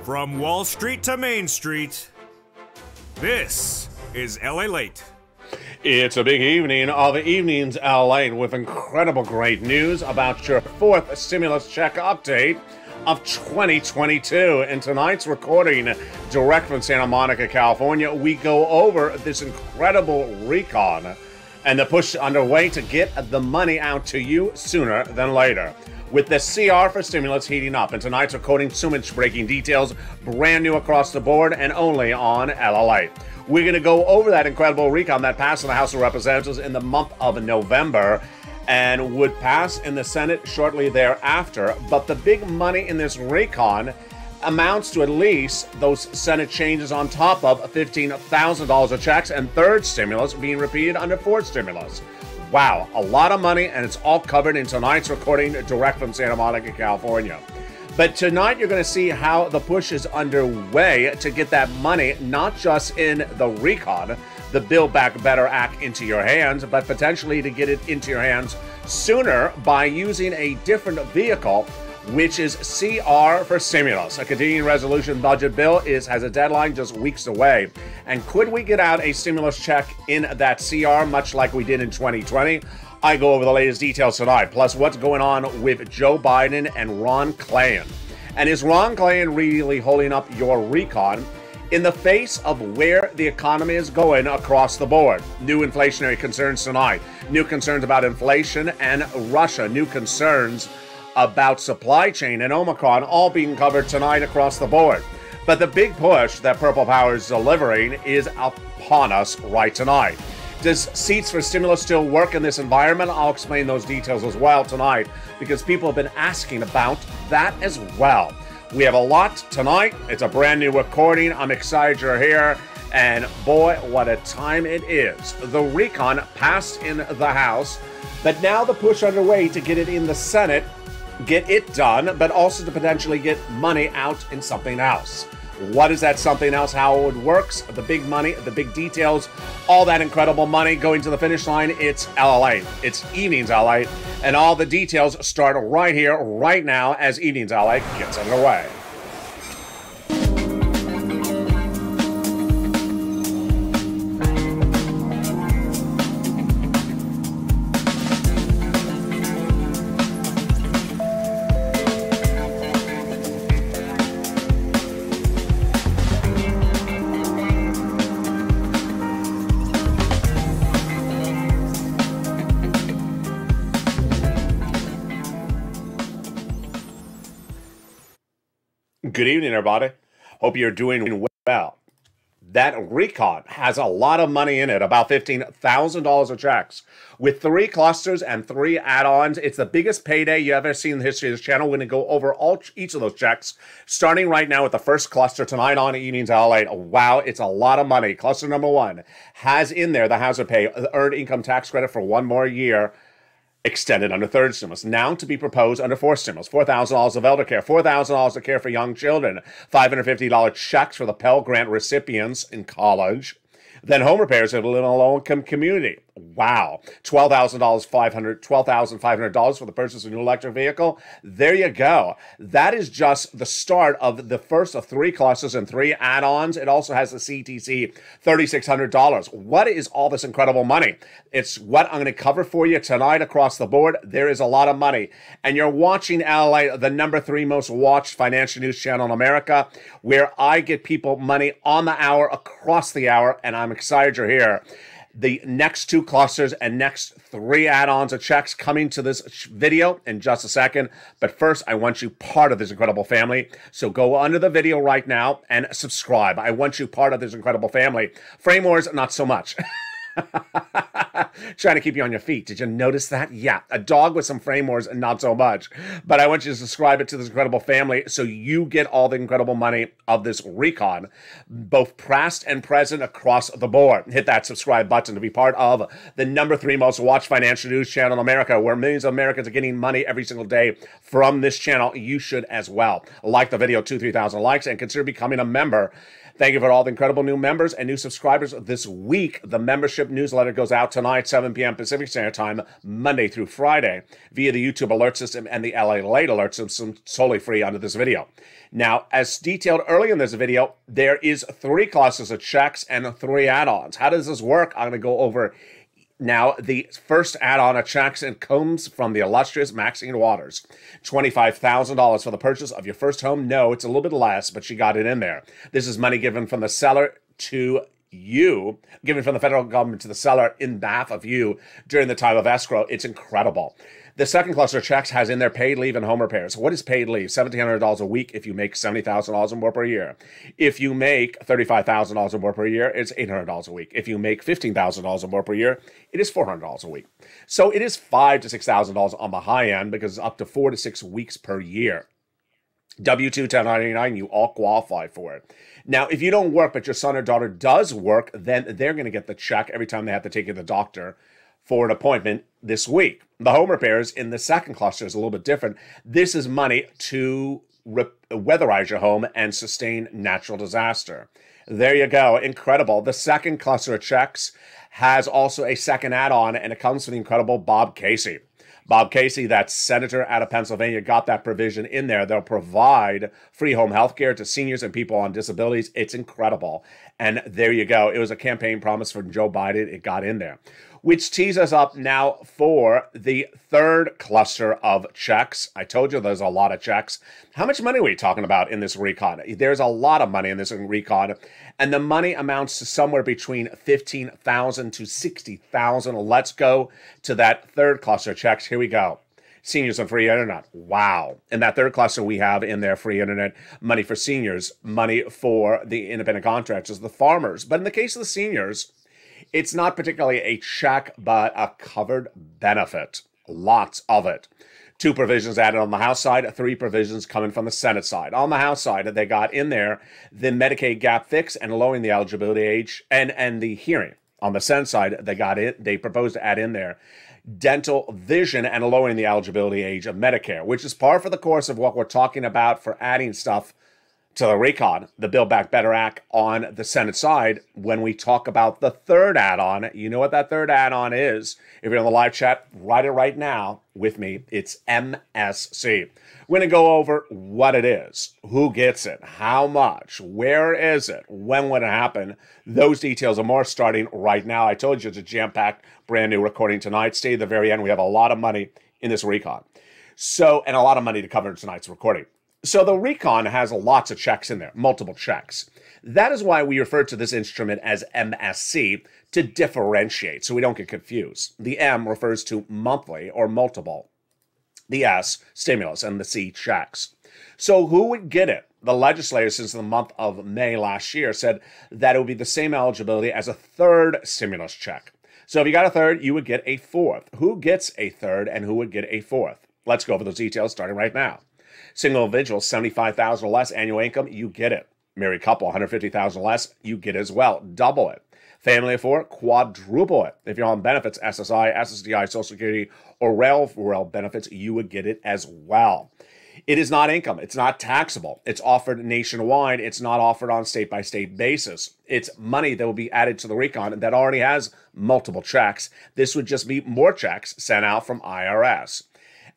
From Wall Street to Main Street, this is LALATE. It's a big evening of Evenings LA with incredible great news about your fourth stimulus check update of 2022. In tonight's recording, direct from Santa Monica, California, we go over this incredible recon and the push underway to get the money out to you sooner than later. With the CR for stimulus heating up, in tonight's recording, so much breaking details, brand new across the board and only on LALATE. We're going to go over that incredible recon that passed in the House of Representatives in the month of November and would pass in the Senate shortly thereafter. But the big money in this recon amounts to at least those Senate changes on top of $15,000 of checks and third stimulus being repeated under fourth stimulus. Wow, a lot of money, and it's all covered in tonight's recording direct from Santa Monica, California. But tonight you're going to see how the push is underway to get that money, not just in the recon, the Build Back Better Act, into your hands, but potentially to get it into your hands sooner by using a different vehicle, which is CR for stimulus. A continuing resolution budget bill has a deadline just weeks away. And could we get out a stimulus check in that CR, much like we did in 2020? I go over the latest details tonight, plus what's going on with Joe Biden and Ron Klain. And is Ron Klain really holding up your recon in the face of where the economy is going across the board? New inflationary concerns tonight, new concerns about inflation and Russia, new concerns about supply chain and Omicron, all being covered tonight across the board. But the big push that Purple Power is delivering is upon us right tonight. Does seats for stimulus still work in this environment? I'll explain those details as well tonight, because people have been asking about that as well. We have a lot tonight. It's a brand new recording. I'm excited you're here. And boy, what a time it is. The recon passed in the House, but now the push underway to get it in the Senate, get it done, but also to potentially get money out in something else. What is that something else? How it works? The big money, the big details, all that incredible money going to the finish line. It's LALATE. It's Evenings LALATE. And all the details start right here, right now, as Evenings LALATE gets underway. Good evening, everybody. Hope you're doing well. That recon has a lot of money in it, about $15,000 of checks, with 3 clusters and 3 add-ons. It's the biggest payday you ever seen in the history of this channel. We're going to go over each of those checks, starting right now with the first cluster tonight on Evenings LALATE. Wow, it's a lot of money. Cluster number 1 has in there the hazard pay, earned income tax credit for 1 more year, extended under third stimulus, now to be proposed under fourth stimulus. $4,000 of elder care, $4,000 of care for young children, $550 checks for the Pell Grant recipients in college. Then home repairs if you live in a low-income community. Wow. $12,500 for the purchase of a new electric vehicle. There you go. That is just the start of the first of 3 clusters and 3 add-ons. It also has the CTC $3,600. What is all this incredible money? It's what I'm going to cover for you tonight across the board. There is a lot of money. And you're watching LA, the number 3 most watched financial news channel in America, where I get people money on the hour, across the hour, and I'm excited you're here. The next 2 clusters and next 3 add-ons of checks coming to this video in just a second. But first, I want you part of this incredible family. So go under the video right now and subscribe. I want you part of this incredible family. Frame wars, not so much. Trying to keep you on your feet. Did you notice that? Yeah, a dog with some frame wars and not so much. But I want you to subscribe it to this incredible family so you get all the incredible money of this recon, both past and present across the board. Hit that subscribe button to be part of the number 3 most watched financial news channel in America, where millions of Americans are getting money every single day from this channel. You should as well. Like the video, 2,000-3,000 likes, and consider becoming a member. Thank you for all the incredible new members and new subscribers this week. The membership newsletter goes out tonight, 7 p.m. Pacific Standard Time, Monday through Friday, via the YouTube alert system and the LALATE alert system, solely free under this video. Now, as detailed earlier in this video, there is 3 classes of checks and 3 add-ons. How does this work? I'm going to go over now. The first add-on of checks and comes from the illustrious Maxine Waters. $25,000 for the purchase of your first home. No, it's a little bit less, but she got it in there. This is money given from the seller to you, given from the federal government to the seller in behalf of you during the time of escrow. It's incredible. The second cluster of checks has in there paid leave and home repairs. What is paid leave? $1,700 a week if you make $70,000 or more per year. If you make $35,000 or more per year, it's $800 a week. If you make $15,000 or more per year, it is $400 a week. So it is $5,000 to $6,000 on the high end, because it's up to 4 to 6 weeks per year. W-2, 1099, you all qualify for it. Now, if you don't work, but your son or daughter does work, then they're going to get the check every time they have to take you to the doctor for an appointment this week. The home repairs in the second cluster is a little bit different. This is money to weatherize your home and sustain natural disaster. There you go. Incredible. The second cluster of checks has also a second add-on, and it comes from the incredible Bob Casey. Bob Casey, that senator out of Pennsylvania, got that provision in there. They'll provide free home health care to seniors and people on disabilities. It's incredible. And there you go. It was a campaign promise from Joe Biden. It got in there, which tees us up now for the third cluster of checks. I told you there's a lot of checks. How much money are we talking about in this recon? There's a lot of money in this recon, and the money amounts to somewhere between $15,000 to $60,000. Let's go to that third cluster of checks. Here we go. Seniors and free internet. Wow. In that third cluster, we have in there free internet, money for seniors, money for the independent contractors, the farmers. But in the case of the seniors, it's not particularly a check, but a covered benefit. Lots of it. 2 provisions added on the House side, 3 provisions coming from the Senate side. On the House side, they got in there the Medicaid gap fix and lowering the eligibility age and the hearing. On the Senate side, they proposed to add in there dental, vision, and lowering the eligibility age of Medicare, which is par for the course of what we're talking about for adding stuff to the recon, the Build Back Better Act on the Senate side. When we talk about the third add-on, you know what that third add-on is. If you're in the live chat, write it right now with me. It's MSC. We're going to go over what it is, who gets it, how much, where is it, when would it happen. Those details and more starting right now. I told you it's a jam-packed, brand new recording tonight. Stay at the very end. We have a lot of money in this recon. And a lot of money to cover in tonight's recording. So the recon has lots of checks in there, multiple checks. That is why we refer to this instrument as MSC, to differentiate so we don't get confused. The M refers to monthly or multiple. The S, stimulus, and the C, checks. So who would get it? The legislators, since the month of May last year, said that it would be the same eligibility as a third stimulus check. So if you got a third, you would get a fourth. Who gets a third and who would get a fourth? Let's go over those details starting right now. Single individual, $75,000 or less annual income, you get it. Married couple, $150,000 or less, you get it as well. Double it. Family of 4, quadruple it. If you're on benefits, SSI, SSDI, Social Security, or rail benefits, you would get it as well. It is not income. It's not taxable. It's offered nationwide. It's not offered on state-by-state basis. It's money that will be added to the recon that already has multiple checks. This would just be more checks sent out from IRS.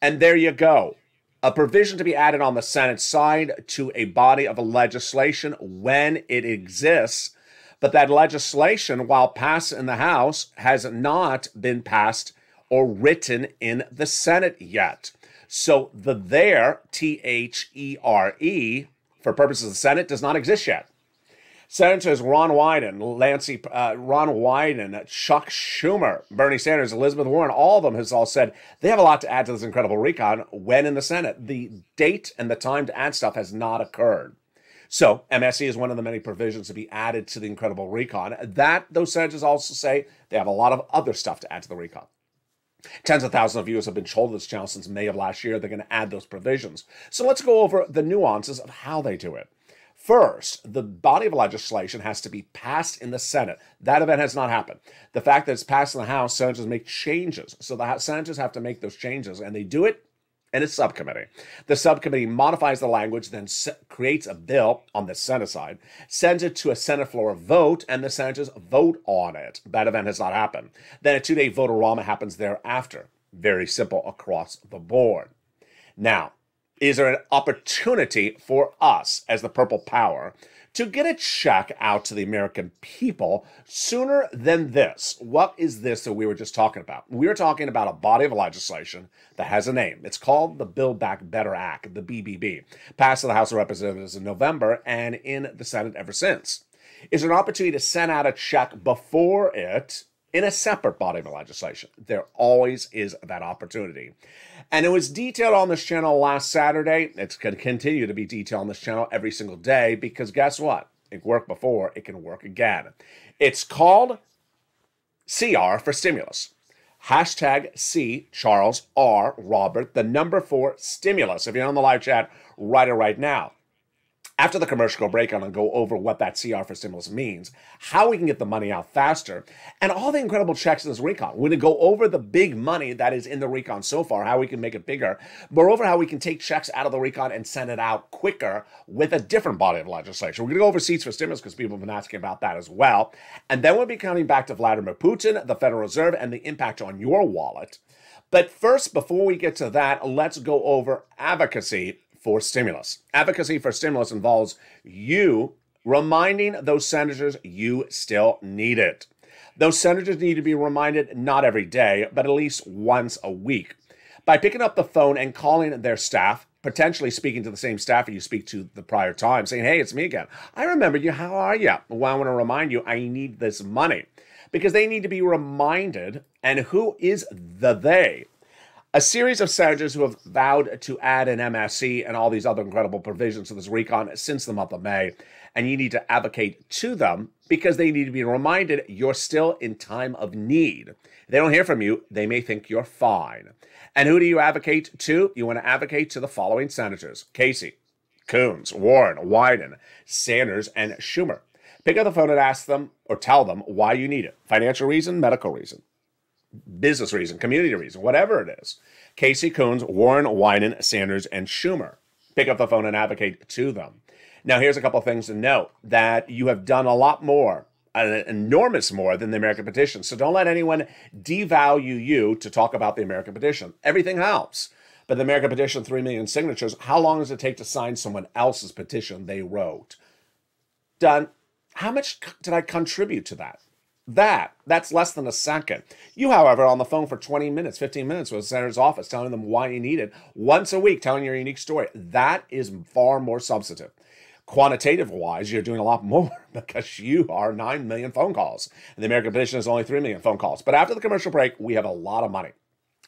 And there you go. A provision to be added on the Senate side to a body of legislation when it exists. But that legislation, while passed in the House, has not been passed or written in the Senate yet. So the there, T-H-E-R-E, for purposes of the Senate, does not exist yet. Senators Ron Wyden, Chuck Schumer, Bernie Sanders, Elizabeth Warren, all of them has all said they have a lot to add to this incredible recon when in the Senate. The date and the time to add stuff has not occurred. So MSC is one of the many provisions to be added to the incredible recon. Those senators also say they have a lot of other stuff to add to the recon. Tens of thousands of viewers have been told this channel since May of last year. They're going to add those provisions. So let's go over the nuances of how they do it. First, the body of legislation has to be passed in the Senate. That event has not happened. The fact that it's passed in the House, senators make changes. So the senators have to make those changes, and they do it in a subcommittee. The subcommittee modifies the language, then creates a bill on the Senate side, sends it to a Senate floor vote, and the senators vote on it. That event has not happened. Then a 2-day vote-a-rama happens thereafter. Very simple across the board. Now, is there an opportunity for us as the Purple Power to get a check out to the American people sooner than this? What is this that we were just talking about? We were talking about a body of legislation that has a name. It's called the Build Back Better Act, the BBB, passed to the House of Representatives in November and in the Senate ever since. Is there an opportunity to send out a check before it in a separate body of legislation? There always is that opportunity. And it was detailed on this channel last Saturday. It's going to continue to be detailed on this channel every single day because guess what? It worked before, it can work again. It's called CR for stimulus. Hashtag C, Charles, R, Robert, the number 4, stimulus. If you're on the live chat, write it right now. After the commercial break, I'm going to go over what that CR for stimulus means, how we can get the money out faster, and all the incredible checks in this recon. We're going to go over the big money that is in the recon so far, how we can make it bigger. Moreover, how we can take checks out of the recon and send it out quicker with a different body of legislation. We're going to go over seats for stimulus because people have been asking about that as well. And then we'll be coming back to Vladimir Putin, the Federal Reserve, and the impact on your wallet. But first, before we get to that, let's go over advocacy for stimulus. Advocacy for stimulus involves you reminding those senators you still need it. Those senators need to be reminded not every day, but at least once a week. By picking up the phone and calling their staff, potentially speaking to the same staff you speak to the prior time, saying, hey, it's me again. I remember you. How are you? Well, I want to remind you, I need this money. Because they need to be reminded. And who is the they? A series of senators who have vowed to add an MSC and all these other incredible provisions to this recon since the month of May. And you need to advocate to them because they need to be reminded you're still in time of need. If they don't hear from you, they may think you're fine. And who do you advocate to? You want to advocate to the following senators: Casey, Coons, Warren, Wyden, Sanders, and Schumer. Pick up the phone and ask them or tell them why you need it. Financial reason, medical reason, business reason, community reason, whatever it is. Casey, Coons, Warren, Wyden, Sanders, and Schumer. Pick up the phone and advocate to them. Now, here's a couple of things to note: that you have done a lot more, an enormous more than the American petition. So don't let anyone devalue you to talk about the American petition. Everything helps. But the American petition, 3 million signatures, how long does it take to sign someone else's petition they wrote? Done. How much did I contribute to that? That's less than a second. You, however, on the phone for 20 minutes, 15 minutes with the senator's office, telling them why you need it, once a week, telling your unique story. That is far more substantive. Quantitative-wise, you're doing a lot more because you are 9 million phone calls. And the American petition is only 3 million phone calls. But after the commercial break, we have a lot of money.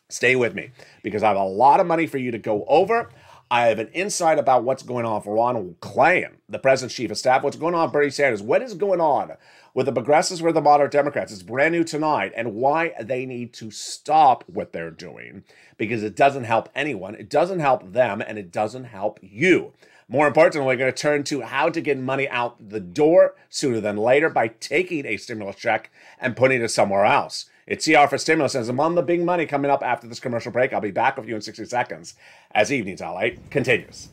Stay with me because I have a lot of money for you to go over. I have an insight about what's going on for Ron Klain, the president's chief of staff. What's going on with Bernie Sanders? What is going on with the progressives, with the moderate Democrats? It's brand new tonight, and why they need to stop what they're doing because it doesn't help anyone. It doesn't help them, and it doesn't help you. More importantly, we're going to turn to how to get money out the door sooner than later by taking a stimulus check and putting it somewhere else. It's CR for stimulus, and among the big money coming up after this commercial break. I'll be back with you in 60 seconds as Evenings LALATE continues.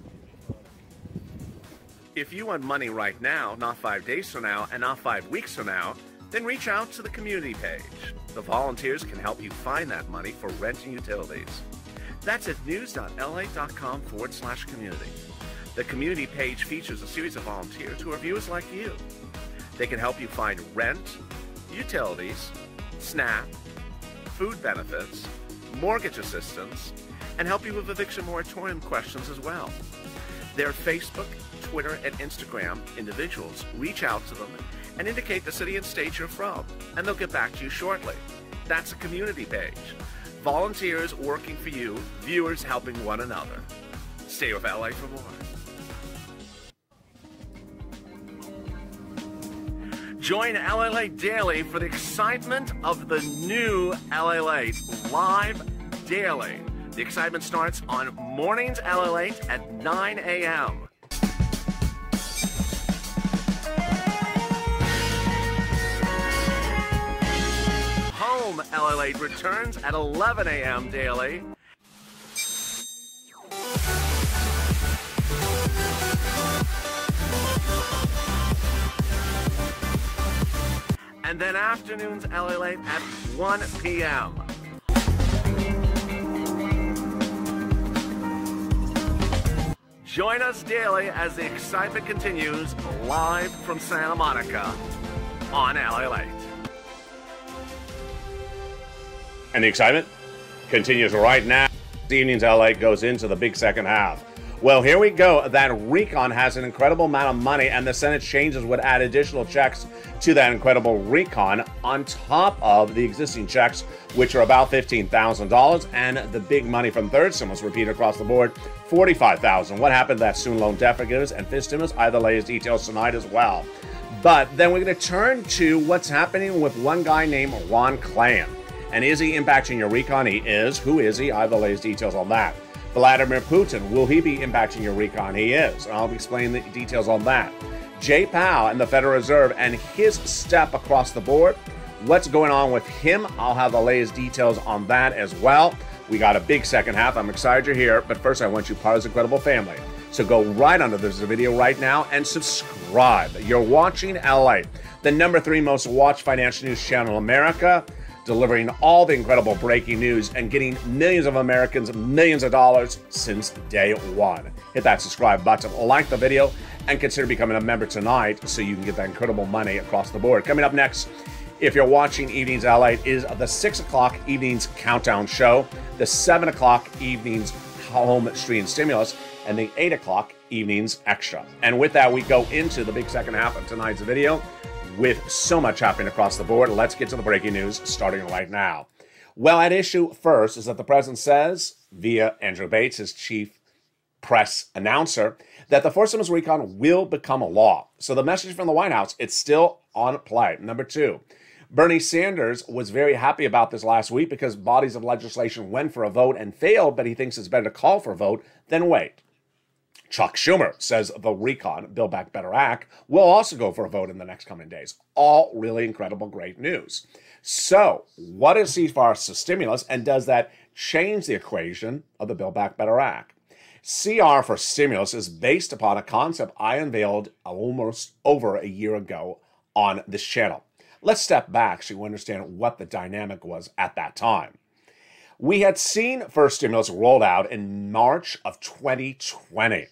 If you want money right now, not 5 days from now, and not 5 weeks from now, then reach out to the community page. The volunteers can help you find that money for rent and utilities. That's at news.la.com/community. The community page features a series of volunteers who are viewers like you. They can help you find rent, utilities, SNAP, food benefits, mortgage assistance, and help you with eviction moratorium questions as well. Their Facebook, Twitter, and Instagram individuals reach out to them and indicate the city and state you're from, and they'll get back to you shortly. That's a community page. Volunteers working for you, viewers helping one another. Stay with LA for more. Join LALATE Daily for the excitement of the new LALATE live daily. The excitement starts on mornings LALATE at 9 a.m. Home LALATE returns at 11 a.m. daily. and then afternoons LALATE at 1 p.m. Join us daily as the excitement continues live from Santa Monica on LALATE. And the excitement continues right now. The evening's LALATE goes into the big second half. Well, here we go. That recon has an incredible amount of money, and the Senate changes would add additional checks to that incredible recon on top of the existing checks, which are about $15,000, and the big money from third stimulus repeated across the board, $45,000. What happened to that student loan debt forgiveness and fifth stimulus? I have the latest details tonight as well. But then we're going to turn to what's happening with one guy named Ron Klain. And is he impacting your recon? He is. Who is he? I have the latest details on that. Vladimir Putin, will he be impacting your recon? He is. And I'll explain the details on that. Jay Powell and the Federal Reserve and his step across the board. What's going on with him? I'll have the latest details on that as well. We got a big second half. I'm excited you're here. But first, I want you part of this incredible family. So go right under this video right now and subscribe. You're watching LALATE, the #3 most watched financial news channel in America, delivering all the incredible breaking news and getting millions of Americans millions of dollars since day one. Hit that subscribe button, like the video, and consider becoming a member tonight so you can get that incredible money across the board. Coming up next, if you're watching Evenings LALATE, is the 6 o'clock Evenings Countdown Show, the 7 o'clock Evenings Home Stream Stimulus, and the 8 o'clock Evenings Extra. And with that, we go into the big second half of tonight's video. With so much happening across the board, let's get to the breaking news starting right now. Well, at issue first is that the president says, via Andrew Bates, his chief press announcer, that the fourth stimulus recon will become a law. So the message from the White House, it's still on play. Number two, Bernie Sanders was very happy about this last week because bodies of legislation went for a vote and failed, but he thinks it's better to call for a vote than wait. Chuck Schumer says the recon, Build Back Better Act, will also go for a vote in the next coming days. All really incredible, great news. So, what is CR for stimulus, and does that change the equation of the Build Back Better Act? CR for stimulus is based upon a concept I unveiled almost over a year ago on this channel. Let's step back so you understand what the dynamic was at that time. We had seen first stimulus rolled out in March of 2020.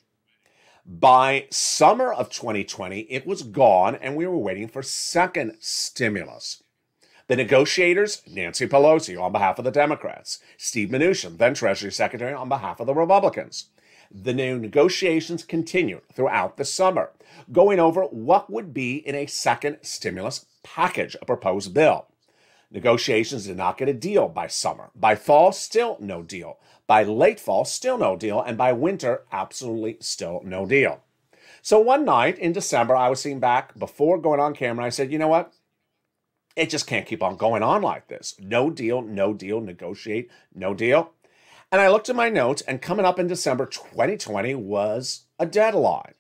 By summer of 2020, it was gone, and we were waiting for second stimulus. The negotiators, Nancy Pelosi on behalf of the Democrats, Steve Mnuchin, then Treasury Secretary, on behalf of the Republicans. The new negotiations continued throughout the summer, going over what would be in a second stimulus package, a proposed bill. Negotiations did not get a deal by summer. By fall, still no deal. By late fall, still no deal. And by winter, absolutely still no deal. So one night in December, I was sitting back before going on camera. I said, you know what? It just can't keep on going on like this. No deal, negotiate, no deal. And I looked at my notes, and coming up in December 2020 was a deadline.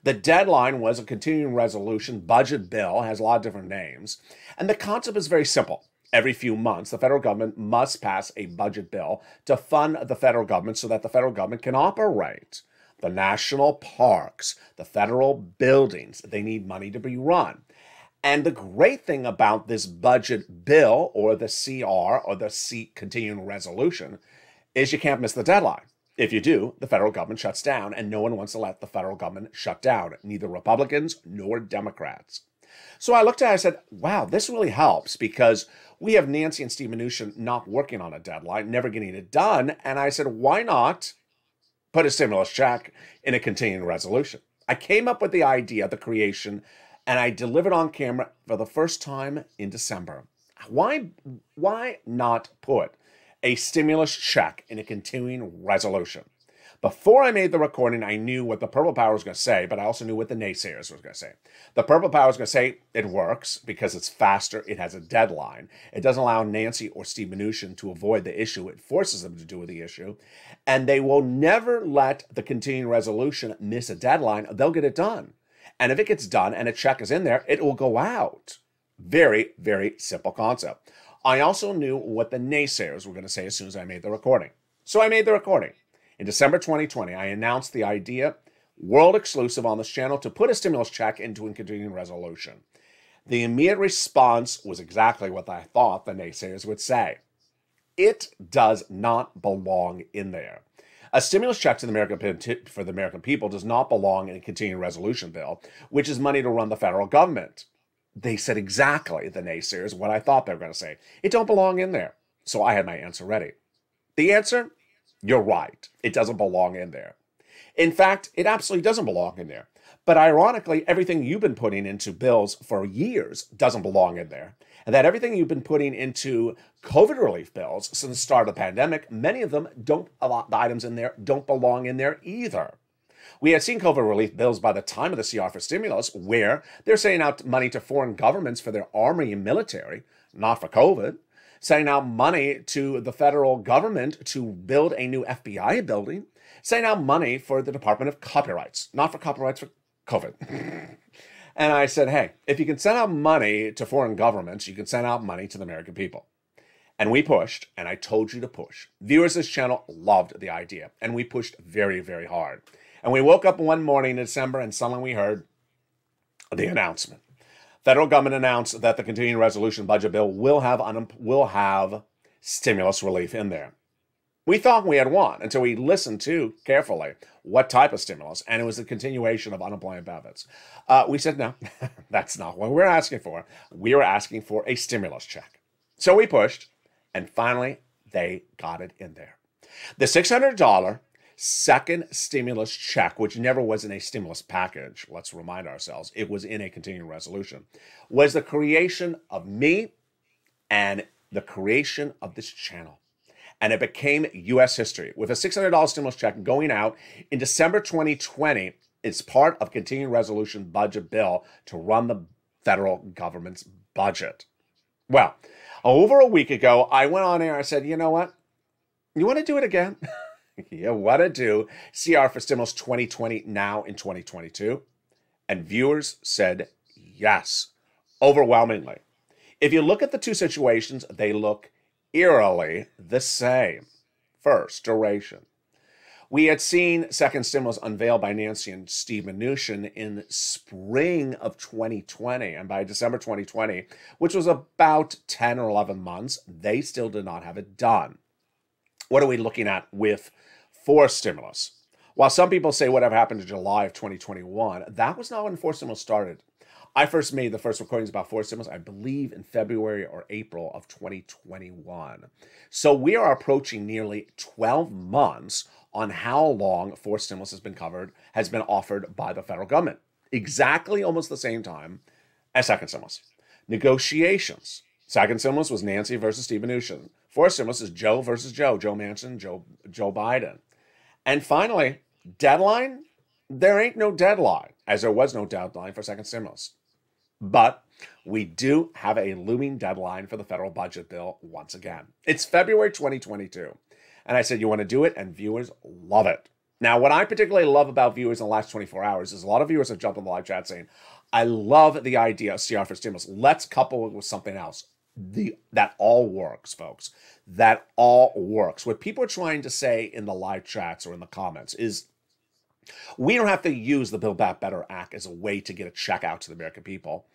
The deadline was a continuing resolution budget bill, has a lot of different names. And the concept is very simple. Every few months, the federal government must pass a budget bill to fund the federal government so that the federal government can operate. The national parks, the federal buildings, they need money to be run. And the great thing about this budget bill, or the CR, or the continuing resolution, is you can't miss the deadline. If you do, the federal government shuts down, and no one wants to let the federal government shut down, neither Republicans nor Democrats. So I looked at it, I said, wow, this really helps because we have Nancy and Steve Mnuchin not working on a deadline, never getting it done. And I said, why not put a stimulus check in a continuing resolution? I came up with the idea, the creation, and I delivered on camera for the first time in December. Why not put a stimulus check in a continuing resolution? Before I made the recording, I knew what the Purple Power was going to say, but I also knew what the naysayers was going to say. The Purple Power was going to say it works because it's faster, it has a deadline. It doesn't allow Nancy or Steve Mnuchin to avoid the issue. It forces them to do with the issue. And they will never let the continuing resolution miss a deadline. They'll get it done. And if it gets done and a check is in there, it will go out. Very, very simple concept. I also knew what the naysayers were going to say as soon as I made the recording. So I made the recording. In December 2020, I announced the idea, world exclusive on this channel, to put a stimulus check into a continuing resolution. The immediate response was exactly what I thought the naysayers would say. It does not belong in there. A stimulus check to for the American people does not belong in a continuing resolution bill, which is money to run the federal government. They said exactly, the naysayers, what I thought they were going to say. It don't belong in there. So I had my answer ready. The answer? You're right. It doesn't belong in there. In fact, it absolutely doesn't belong in there. But ironically, everything you've been putting into bills for years doesn't belong in there. And that everything you've been putting into COVID relief bills since the start of the pandemic, many of them the items in there don't belong in there either. We had seen COVID relief bills by the time of the CR for stimulus where they're sending out money to foreign governments for their army and military, not for COVID. Sending out money to the federal government to build a new FBI building. Sending out money for the Department of Copyrights, not for copyrights, for COVID. And I said, hey, if you can send out money to foreign governments, you can send out money to the American people. And we pushed, and I told you to push. Viewers of this channel loved the idea, and we pushed very, very hard. And we woke up one morning in December, and suddenly we heard the announcement. Federal government announced that the continuing resolution budget bill will have stimulus relief in there. We thought we had won until we listened to carefully what type of stimulus, and it was the continuation of unemployment benefits. We said, no, that's not what we're asking for. We were asking for a stimulus check. So we pushed, and finally, they got it in there. The $600 second stimulus check, which never was in a stimulus package, let's remind ourselves, it was in a continuing resolution, was the creation of me and the creation of this channel. And it became U.S. history. With a $600 stimulus check going out in December 2020, it's part of continuing resolution budget bill to run the federal government's budget. Well, over a week ago, I went on air. I said, you know what? You want to do it again? You want to do CR for Stimulus 2020 now in 2022? And viewers said yes, overwhelmingly. If you look at the two situations, they look eerily the same. First, duration. We had seen second stimulus unveiled by Nancy and Steve Mnuchin in spring of 2020. And by December 2020, which was about 10 or 11 months, they still did not have it done. What are we looking at with forced stimulus? While some people say whatever happened in July of 2021, that was not when forced stimulus started. I first made the first recordings about forced stimulus, I believe, in February or April of 2021. So we are approaching nearly 12 months on how long forced stimulus has been offered by the federal government. Exactly almost the same time as second stimulus. Negotiations. Second stimulus was Nancy versus Steve Mnuchin. Forced stimulus is Joe versus Joe Manchin, Joe Biden. And finally, deadline? There ain't no deadline, as there was no deadline for second stimulus. But we do have a looming deadline for the federal budget bill once again. It's February 2022. And I said, you want to do it? And viewers love it. Now, what I particularly love about viewers in the last 24 hours is a lot of viewers have jumped on the live chat saying, I love the idea of CR for stimulus. Let's couple it with something else. That all works, folks. That all works. What people are trying to say in the live chats or in the comments is we don't have to use the Build Back Better Act as a way to get a check out to the American people.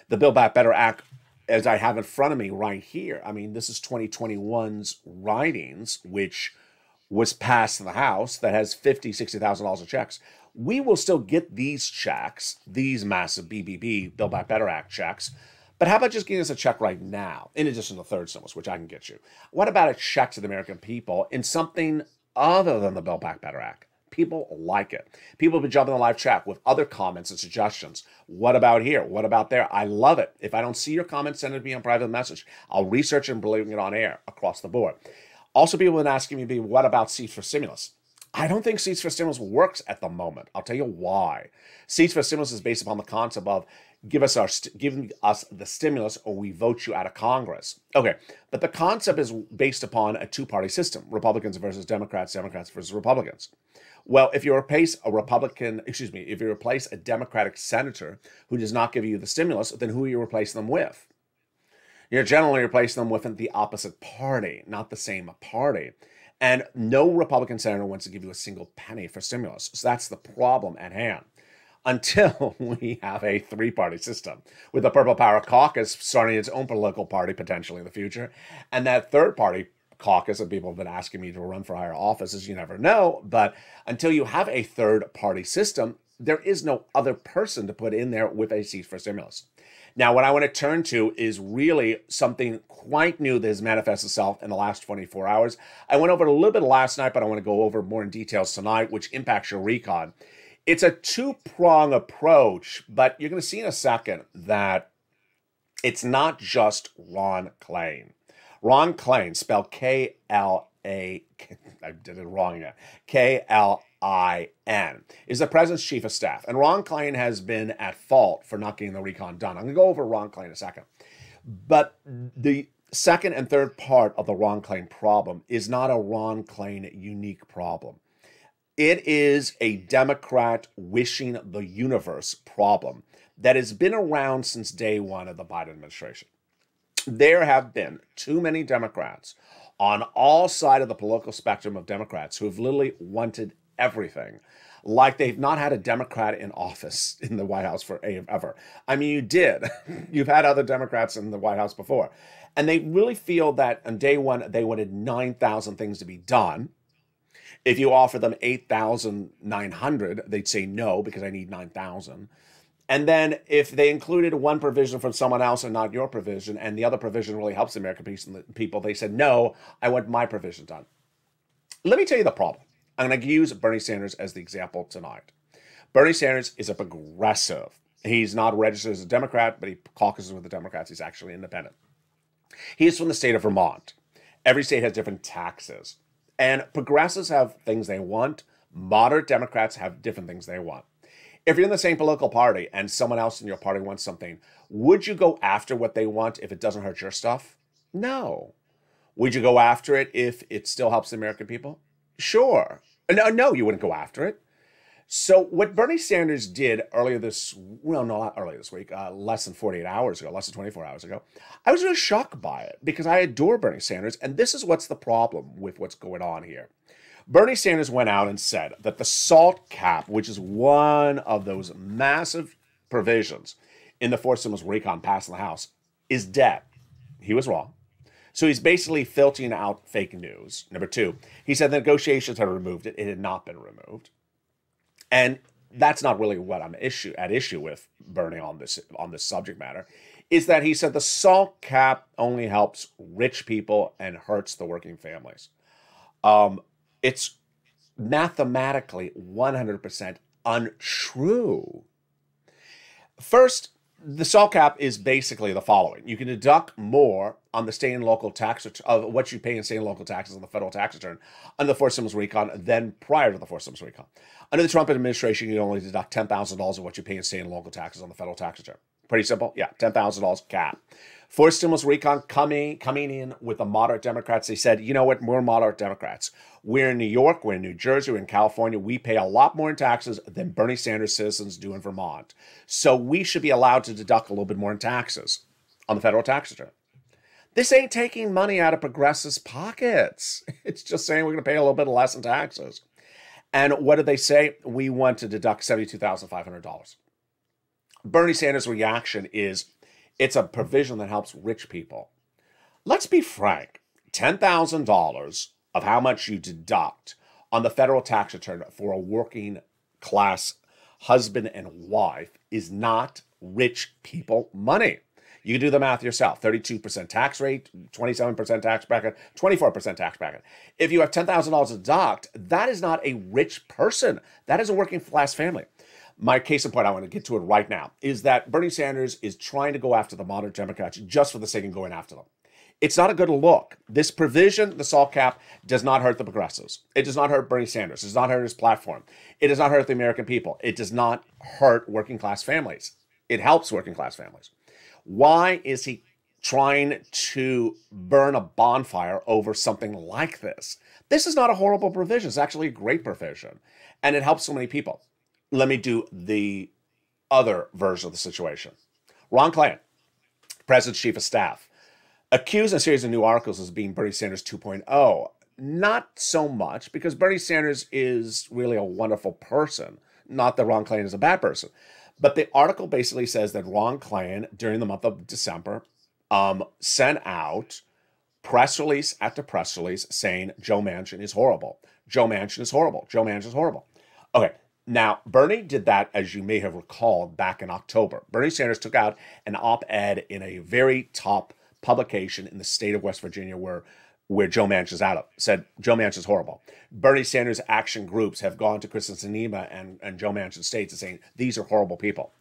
The Build Back Better Act, as I have in front of me right here, I mean, this is 2021's writings, which was passed in the House, that has $50,000, $60,000 of checks. We will still get these checks, these massive BBB, Build Back Better Act checks. But how about just getting us a check right now, in addition to the third stimulus, which I can get you? What about a check to the American people in something other than the Build Back Better Act? People like it. People have been jumping in the live chat with other comments and suggestions. What about here? What about there? I love it. If I don't see your comments, send it to me on private message. I'll research and bring it on air across the board. Also, people have been asking me, what about Seats for Stimulus? I don't think Seats for Stimulus works at the moment. I'll tell you why. Seats for Stimulus is based upon the concept of giving us the stimulus or we vote you out of Congress. Okay, but the concept is based upon a two-party system, Republicans versus Democrats, Democrats versus Republicans. Well, if you replace a Democratic senator who does not give you the stimulus, then who are you replacing them with? You're generally replacing them with the opposite party, not the same party. And no Republican senator wants to give you a single penny for stimulus. So that's the problem at hand. until we have a three-party system, with the Purple Power Caucus starting its own political party potentially in the future, and that third-party caucus of people have been asking me to run for higher offices. You never know, but until you have a third-party system, there is no other person to put in there with a seat for stimulus. Now, what I want to turn to is really something quite new that has manifested itself in the last 24 hours. I went over it a little bit last night, but I want to go over more in details tonight, which impacts your recon. It's a two-prong approach, but you're going to see in a second that it's not just Ron Klain. Ron Klain, spelled K-L-A, I did it wrong again, K-L-I-N, is the president's chief of staff. And Ron Klain has been at fault for not getting the recon done. I'm going to go over Ron Klain in a second. But the second and third part of the Ron Klain problem is not a Ron Klain unique problem. It is a Democrat wishing the universe problem that has been around since day one of the Biden administration. There have been too many Democrats on all sides of the political spectrum of Democrats who have literally wanted everything. Like they've not had a Democrat in office in the White House forever. I mean, you did. You've had other Democrats in the White House before. And they really feel that on day one, they wanted 9,000 things to be done. If you offer them 8,900, they'd say no, because I need 9,000. And then if they included one provision from someone else and not your provision, and the other provision really helps the American people, they said, no, I want my provision done. Let me tell you the problem. I'm going to use Bernie Sanders as the example tonight. Bernie Sanders is a progressive. He's not registered as a Democrat, but he caucuses with the Democrats. He's actually independent. He is from the state of Vermont. Every state has different taxes. And progressives have things they want. Moderate Democrats have different things they want. If you're in the same political party and someone else in your party wants something, would you go after what they want if it doesn't hurt your stuff? No. Would you go after it if it still helps the American people? Sure. No, you wouldn't go after it. So what Bernie Sanders did earlier this, well, no, not earlier this week, less than 48 hours ago, less than 24 hours ago, I was really shocked by it because I adore Bernie Sanders, and this is what's the problem with what's going on here. Bernie Sanders went out and said that the SALT cap, which is one of those massive provisions in the forced stimulus recon passed in the House, is dead. He was wrong. So he's basically filtering out fake news. Number two, he said the negotiations had removed it. It had not been removed. And that's not really what I'm at issue with Bernie on this subject matter, is that he said the SALT cap only helps rich people and hurts the working families. It's mathematically 100% untrue. First, the SALT cap is basically the following. You can deduct more on the state and local tax of what you pay in state and local taxes on the federal tax return under the forced stimulus recon than prior to the forced stimulus recon. Under the Trump administration, you only deduct $10,000 of what you pay in state and local taxes on the federal tax return. Pretty simple. Yeah, $10,000 cap. Forced stimulus recon coming in with the moderate Democrats. They said, you know what, we're moderate Democrats. We're in New York, we're in New Jersey, we're in California. We pay a lot more in taxes than Bernie Sanders citizens do in Vermont. So we should be allowed to deduct a little bit more in taxes on the federal tax return. This ain't taking money out of progressives' pockets. It's just saying we're going to pay a little bit less in taxes. And what did they say? We want to deduct $72,500. Bernie Sanders' reaction is, it's a provision that helps rich people. Let's be frank. $10,000 of how much you deduct on the federal tax return for a working class husband and wife is not rich people money. You can do the math yourself. 32% tax rate, 27% tax bracket, 24% tax bracket. If you have $10,000 to deduct, that is not a rich person. That is a working class family. My case in point, I want to get to it right now, is that Bernie Sanders is trying to go after the moderate Democrats just for the sake of going after them. It's not a good look. This provision, the SALT cap, does not hurt the progressives. It does not hurt Bernie Sanders. It does not hurt his platform. It does not hurt the American people. It does not hurt working class families. It helps working class families. Why is he trying to burn a bonfire over something like this? This is not a horrible provision. It's actually a great provision, and it helps so many people. Let me do the other version of the situation. Ron Klain, President's Chief of Staff, accused in a series of new articles as being Bernie Sanders 2.0. Not so much, because Bernie Sanders is really a wonderful person. Not that Ron Klain is a bad person. But the article basically says that Ron Klain, during the month of December, sent out press release after press release saying Joe Manchin is horrible. Joe Manchin is horrible. Joe Manchin is horrible. Okay, now Bernie did that, as you may have recalled, back in October. Bernie Sanders took out an op-ed in a very top publication in the state of West Virginia where Joe Manchin is out of. Said Joe Manchin is horrible. Bernie Sanders action groups have gone to Kristen Sinema and Joe Manchin states and saying these are horrible people.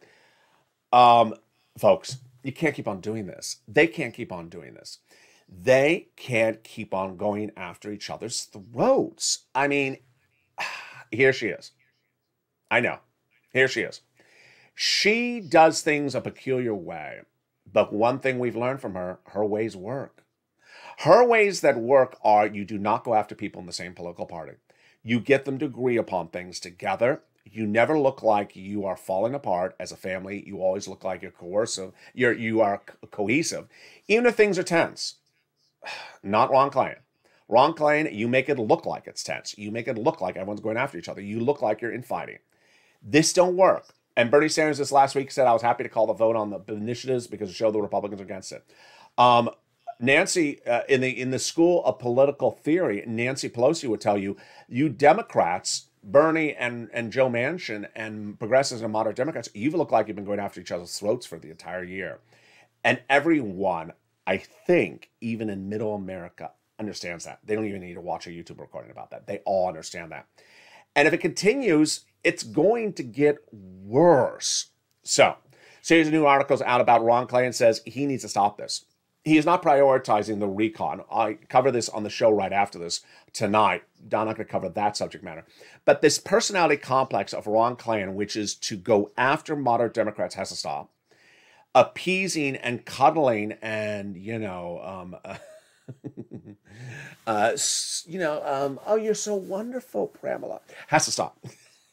Folks, you can't keep on doing this. They can't keep on doing this. They can't keep on going after each other's throats. I mean, here she is. I know. Here she is. She does things a peculiar way. But one thing we've learned from her ways work. Her ways that work are you do not go after people in the same political party. You get them to agree upon things together. You never look like you are falling apart as a family. You always look like you're coercive. You are cohesive, even if things are tense. Not Ron Klain. Ron Klain, you make it look like it's tense. You make it look like everyone's going after each other. You look like you're infighting. This don't work. And Bernie Sanders this last week said, I was happy to call the vote on the initiatives because it showed the Republicans are against it. Nancy, in the school of political theory, Nancy Pelosi would tell you, you Democrats, Bernie and Joe Manchin and progressives and moderate Democrats, you look like you've been going after each other's throats for the entire year. And everyone, I think, even in middle America, understands that. They don't even need to watch a YouTube recording about that. They all understand that. And if it continues, it's going to get worse. So, series of new articles out about Ron Klain says he needs to stop this. He is not prioritizing the recon. I cover this on the show right after this tonight. I'm not going to cover that subject matter. But this personality complex of Ron Klain, which is to go after moderate Democrats, has to stop. Appeasing and cuddling and, oh, you're so wonderful, Pramila, has to stop.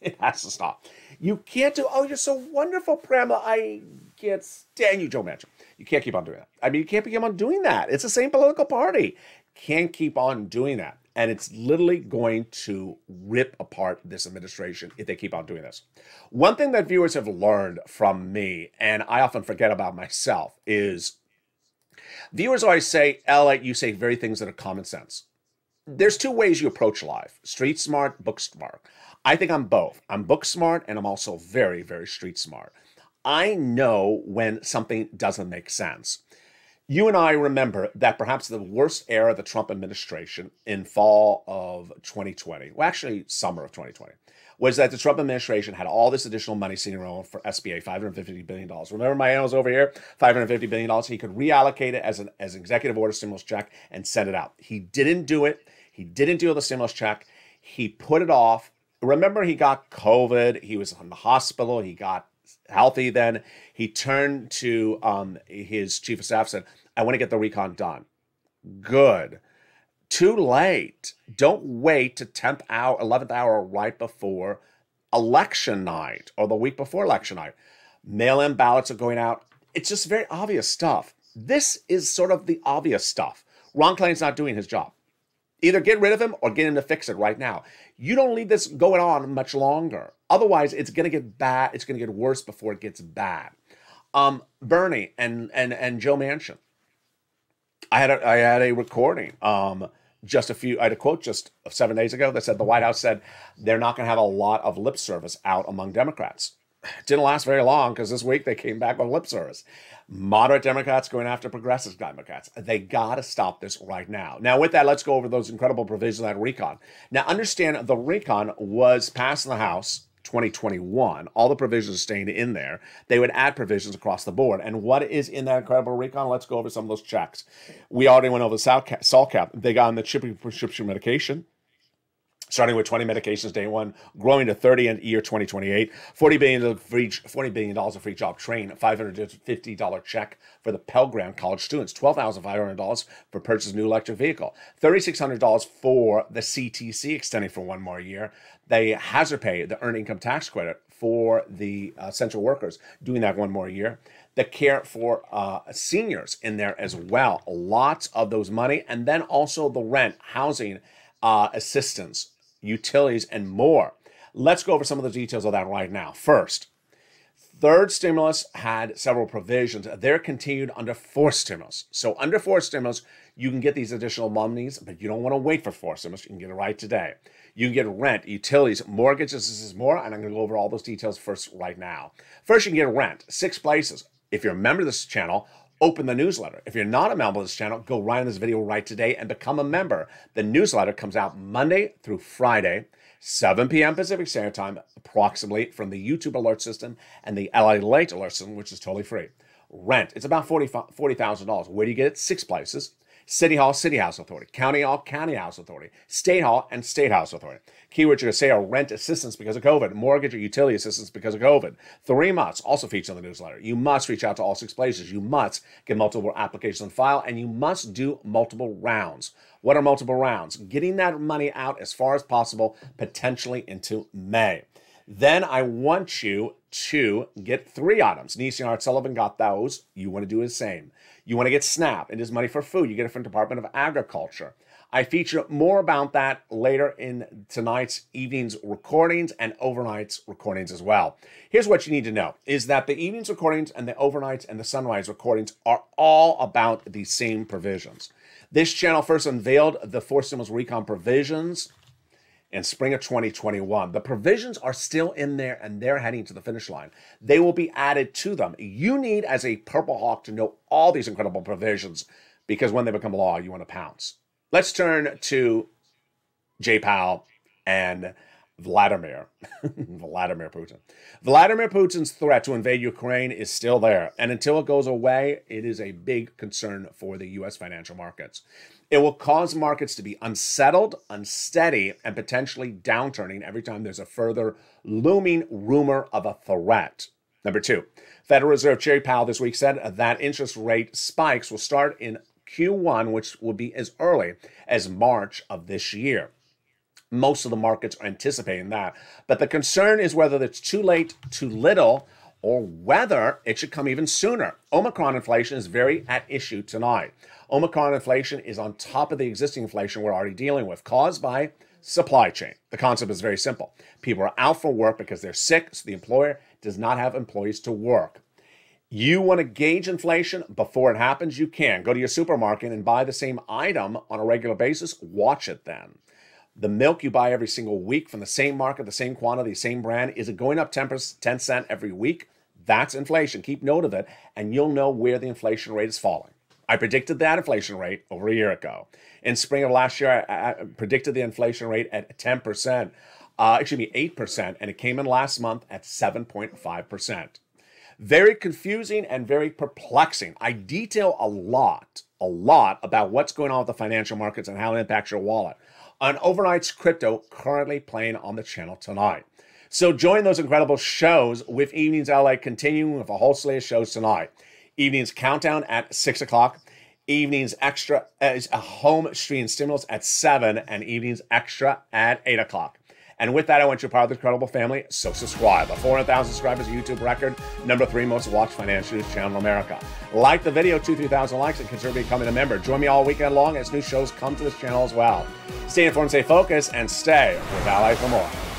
It has to stop. You can't do, oh, you're so wonderful, Pramila. I can't stand you, Joe Manchin. You can't keep on doing that. I mean, you can't keep on doing that. It's the same political party. Can't keep on doing that. And it's literally going to rip apart this administration if they keep on doing this. One thing that viewers have learned from me, and I often forget about myself, is viewers always say, LALATE, you say very things that are common sense. There's two ways you approach life, street smart, book smart. I think I'm both. I'm book smart, and I'm also very, very street smart. I know when something doesn't make sense. You and I remember that perhaps the worst era of the Trump administration in fall of 2020, well, actually summer of 2020, was that the Trump administration had all this additional money sitting around for SBA, $550 billion. Remember my analyst over here? $550 billion. He could reallocate it as an executive order stimulus check and send it out. He didn't do it. He didn't do the stimulus check. He put it off. Remember, he got COVID. He was in the hospital. He got healthy then. He turned to his chief of staff, said, I want to get the recon done. Good. Too late. Don't wait to 10th hour, 11th hour right before election night or the week before election night. Mail-in ballots are going out. It's just very obvious stuff. This is sort of the obvious stuff. Ron Klain's not doing his job. Either get rid of him or get him to fix it right now. You don't leave this going on much longer. Otherwise, it's going to get bad. It's going to get worse before it gets bad. Bernie and Joe Manchin. I had a recording. I had a quote just 7 days ago that said the White House said they're not going to have a lot of lip service out among Democrats. It didn't last very long because this week they came back with lip service. Moderate Democrats going after progressive Democrats. They got to stop this right now. Now, with that, let's go over those incredible provisions of that recon. Now, understand the recon was passed in the House 2021. All the provisions are staying in there. They would add provisions across the board. And what is in that incredible recon? Let's go over some of those checks. We already went over the salt cap. They got on the shipping prescription medication, starting with 20 medications day one, growing to 30 in year 2028, $40 billion of free job train, $550 check for the Pell Grant college students, $12,500 for purchase of new electric vehicle, $3,600 for the CTC extending for one more year, the hazard pay, the earned income tax credit for the essential workers, doing that one more year, the care for seniors in there as well, lots of those money, and then also the rent, housing, assistance, utilities, and more. Let's go over some of the details of that right now. First, third stimulus had several provisions. They're continued under fourth stimulus. So under fourth stimulus, you can get these additional monies, but you don't want to wait for fourth stimulus. You can get it right today. You can get rent, utilities, mortgages. This is more, and I'm going to go over all those details first right now. First, you can get rent. 6 places. If you're a member of this channel, open the newsletter. If you're not a member of this channel, go right on this video right today and become a member. The newsletter comes out Monday through Friday, 7 p.m. Pacific Standard Time, approximately, from the YouTube alert system and the LALATE alert system, which is totally free. Rent, it's about $40,000. Where do you get it? 6 places. City Hall, City House Authority. County Hall, County House Authority. State Hall, and State House Authority. Keywords you're going to say are rent assistance because of COVID, mortgage or utility assistance because of COVID. 3 months, also featured in the newsletter. You must reach out to all 6 places. You must get multiple applications on file, and you must do multiple rounds. What are multiple rounds? Getting that money out as far as possible, potentially into May. Then I want you to get 3 items. Nisi and Art Sullivan got those. You want to do the same. You want to get SNAP. It is money for food. You get it from the Department of Agriculture. I feature more about that later in tonight's evening's recordings and overnight's recordings as well. Here's what you need to know, is that the evening's recordings and the overnights and the sunrise recordings are all about the same provisions. This channel first unveiled the 4 stimulus recon provisions in spring of 2021. The provisions are still in there, and they're heading to the finish line. They will be added to them. You need, as a Purple Hawk, to know all these incredible provisions, because when they become law, you want to pounce. Let's turn to Jay Powell and Vladimir Putin. Vladimir Putin's threat to invade Ukraine is still there, and until it goes away, it is a big concern for the U.S. financial markets. It will cause markets to be unsettled, unsteady, and potentially downturning every time there's a further looming rumor of a threat. Number 2, Federal Reserve Chair Powell this week said that interest rate spikes will start in Q1, which will be as early as March of this year. Most of the markets are anticipating that. But the concern is whether it's too late, too little, or whether it should come even sooner. Omicron inflation is very at issue tonight. Omicron inflation is on top of the existing inflation we're already dealing with, caused by supply chain. The concept is very simple. People are out for work because they're sick, so the employer does not have employees to work. You want to gauge inflation before it happens? You can. Go to your supermarket and buy the same item on a regular basis. Watch it then. The milk you buy every single week from the same market, the same quantity, same brand, is it going up 10 cents every week? That's inflation. Keep note of it, and you'll know where the inflation rate is falling. I predicted that inflation rate over a year ago. In spring of last year, I predicted the inflation rate at 10%, 8%, and it came in last month at 7.5%. Very confusing and very perplexing. I detail a lot about what's going on with the financial markets and how it impacts your wallet on Overnight's Crypto, currently playing on the channel tonight. So join those incredible shows with Evenings LA, continuing with a whole slate of shows tonight. Evenings Countdown at 6 o'clock. Evenings Extra is a home stream stimulus at 7, and Evenings Extra at 8 o'clock. And with that, I want you to be part of this incredible family, so subscribe. A 400,000 subscribers YouTube record, number 3 most watched financial news channel in America. Like the video, 2,000-3,000 likes, and consider becoming a member. Join me all weekend long as new shows come to this channel as well. Stay informed, stay focused, and stay with LA for more.